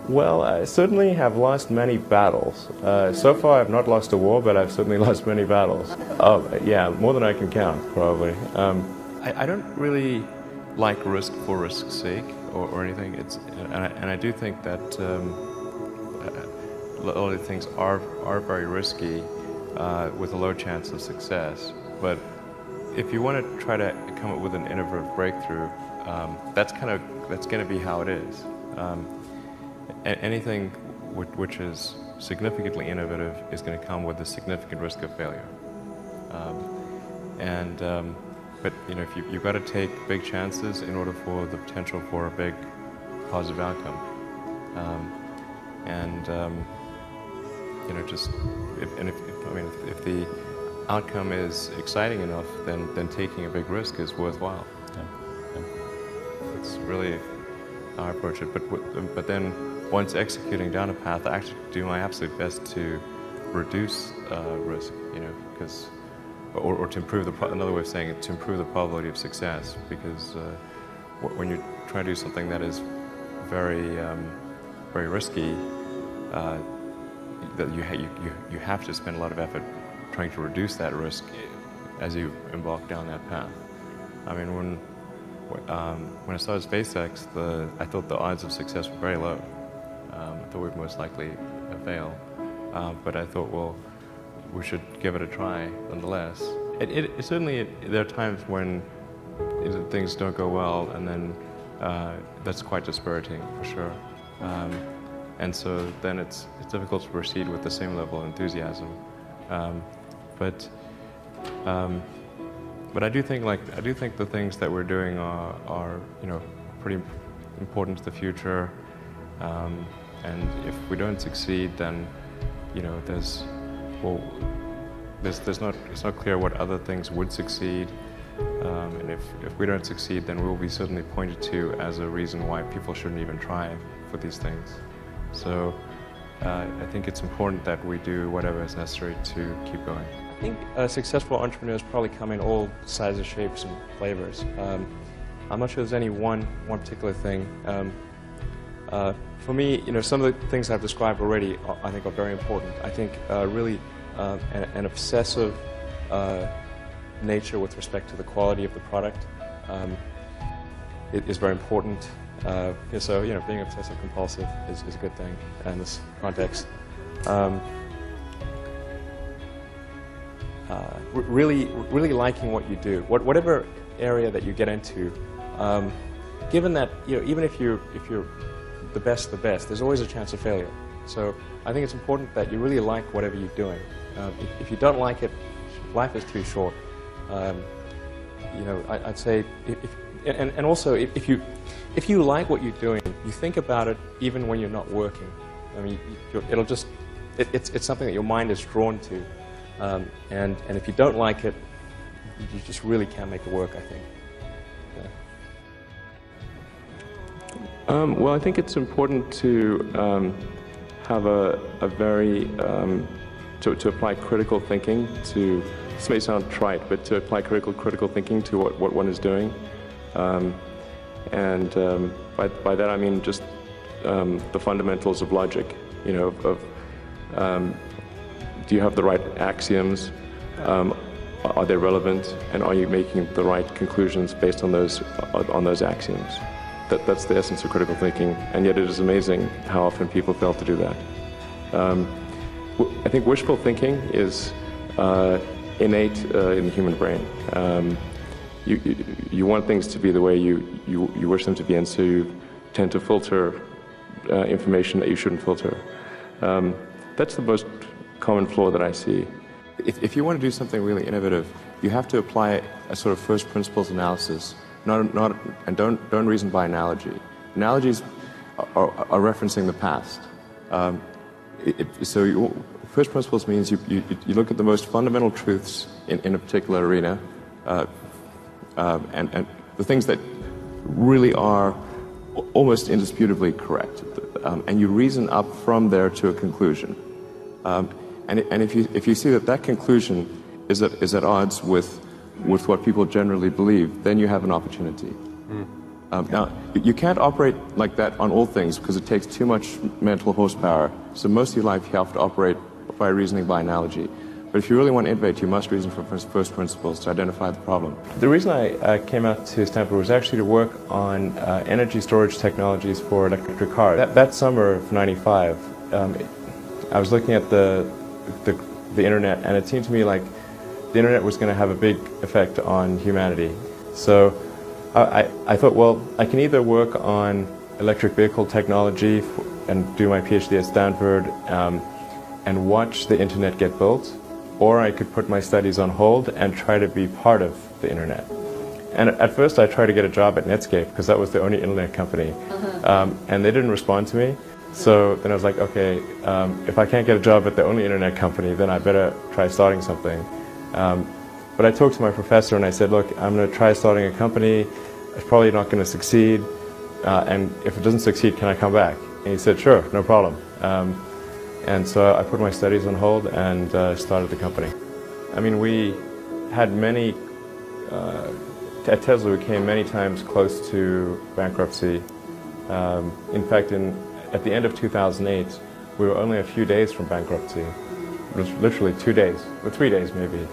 Well, I certainly have lost many battles. So far, I've not lost a war, but I've certainly lost many battles. Oh, yeah, more than I can count, probably. I don't really like risk for risk's sake or anything. And I do think that a lot of things are very risky with a low chance of success. But if you want to try to come up with an innovative breakthrough, that's going to be how it is. Anything which is significantly innovative is going to come with a significant risk of failure. But if you've got to take big chances in order for the potential for a big positive outcome. If the outcome is exciting enough, then taking a big risk is worthwhile. It's really how I approach it. But then once executing down a path, I actually do my absolute best to reduce risk. Or to improve another way of saying it, to improve the probability of success. Because when you try to do something that is very risky, that you have to spend a lot of effort trying to reduce that risk as you embark down that path. I mean, when I started SpaceX, I thought the odds of success were very low. I thought we'd most likely fail, but I thought, well, we should give it a try nonetheless. Certainly there are times when things don't go well, and then that's quite dispiriting for sure. And so then it's difficult to proceed with the same level of enthusiasm. But I do think the things that we're doing are pretty important to the future. And if we don't succeed, then it's not clear what other things would succeed. And if we don't succeed, then we'll be certainly pointed to as a reason why people shouldn't even try for these things. So I think it's important that we do whatever is necessary to keep going. I think successful entrepreneurs probably come in all sizes, shapes, and flavors. I'm not sure there's any one particular thing. For me, some of the things I've described already, I think, are very important. I think really an obsessive nature with respect to the quality of the product is very important. So being obsessive compulsive is a good thing in this context. Really liking what you do, whatever area that you get into. Given that even if you're the best, there's always a chance of failure. So I think it's important that you really like whatever you're doing. If you don't like it, life is too short. I'd say and also if you like what you're doing, you think about it even when you're not working. I mean, it's something that your mind is drawn to. And if you don't like it, you just really can't make it work, I think. Yeah. Well, I think it's important to have a very to apply critical thinking to. This may sound trite, but to apply critical thinking to what one is doing, and by that I mean just the fundamentals of logic. Do you have the right axioms? Are they relevant? And are you making the right conclusions based on those axioms? That's the essence of critical thinking, and yet it is amazing how often people fail to do that. I think wishful thinking is innate in the human brain. You want things to be the way you wish them to be, and so you tend to filter information that you shouldn't filter. That's the most common flaw that I see. If you want to do something really innovative, you have to apply a sort of first principles analysis, and don't reason by analogy. Analogies are referencing the past. First principles means you look at the most fundamental truths in a particular arena, and the things that really are almost indisputably correct, and you reason up from there to a conclusion. And if you see that conclusion is at odds with what people generally believe, then you have an opportunity. Now, you can't operate like that on all things because it takes too much mental horsepower. So most of your life you have to operate by reasoning by analogy. But if you really want to innovate, you must reason from first principles to identify the problem. The reason I came out to Stanford was actually to work on energy storage technologies for electric cars. That summer of '95, I was looking at the internet, and it seemed to me like the internet was going to have a big effect on humanity. So I thought, well, I can either work on electric vehicle technology and do my PhD at Stanford and watch the internet get built, or I could put my studies on hold and try to be part of the internet. And at first I tried to get a job at Netscape because that was the only internet company, and they didn't respond to me. So then I was like, okay, if I can't get a job at the only internet company, then I better try starting something. But I talked to my professor and I said, look, I'm going to try starting a company. It's probably not going to succeed, and if it doesn't succeed, can I come back? And he said, sure, no problem. And so I put my studies on hold and started the company. I mean, we had many, at Tesla we came many times close to bankruptcy. In fact, at the end of 2008, we were only a few days from bankruptcy. It was literally 2 days, or 3 days maybe.